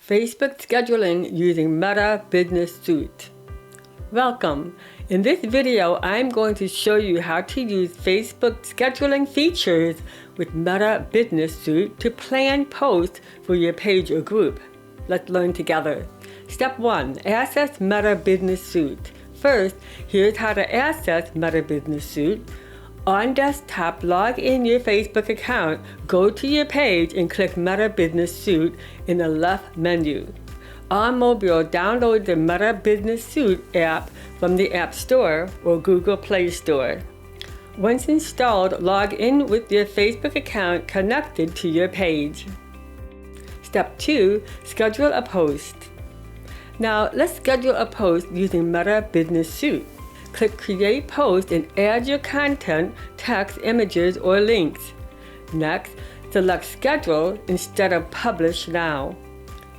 Facebook scheduling using Meta Business Suite. Welcome. In this video, I'm going to show you how to use Facebook scheduling features with Meta Business Suite to plan posts for your page or group. Let's learn together. Step 1. Access Meta Business Suite. First, here's how to access Meta Business Suite. On desktop, log in your Facebook account, go to your page and click Meta Business Suite in the left menu. On mobile, download the Meta Business Suite app from the App Store or Google Play Store. Once installed, log in with your Facebook account connected to your page. Step 2. Schedule a post. Now, let's schedule a post using Meta Business Suite. Click Create Post and add your content, text, images, or links. Next, select Schedule instead of Publish Now.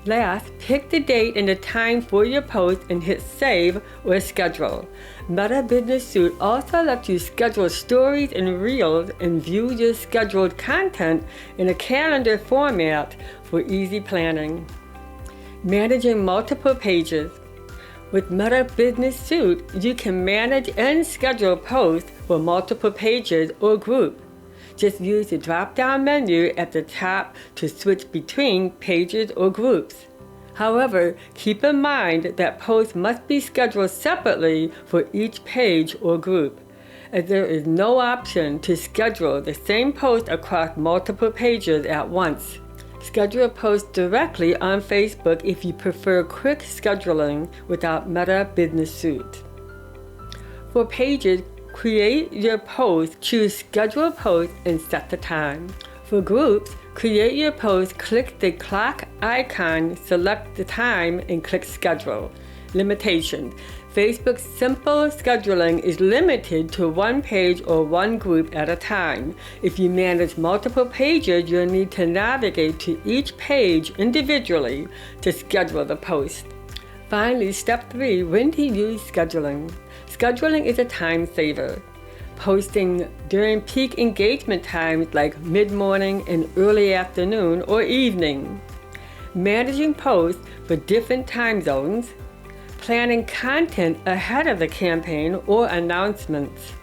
Last, pick the date and the time for your post and hit Save or Schedule. Meta Business Suite also lets you schedule stories and reels and view your scheduled content in a calendar format for easy planning. Managing multiple pages. With Meta Business Suite, you can manage and schedule posts for multiple pages or groups. Just use the drop-down menu at the top to switch between pages or groups. However, keep in mind that posts must be scheduled separately for each page or group, as there is no option to schedule the same post across multiple pages at once. Schedule a post directly on Facebook if you prefer quick scheduling without Meta Business Suite. For pages, create your post, choose Schedule Post, and set the time. For groups, create your post, click the clock icon, select the time, and click Schedule. Limitations. Facebook's simple scheduling is limited to one page or one group at a time. If you manage multiple pages, you'll need to navigate to each page individually to schedule the post. Finally, step 3, when to use scheduling. Scheduling is a time saver. Posting during peak engagement times like mid-morning and early afternoon or evening. Managing posts for different time zones. Planning content ahead of the campaign or announcements.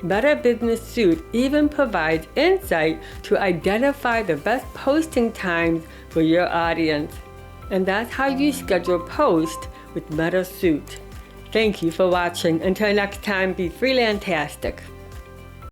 Meta Business Suite even provides insight to identify the best posting times for your audience. And that's how you schedule posts with Meta Suite. Thank you for watching. Until next time, be freelantastic.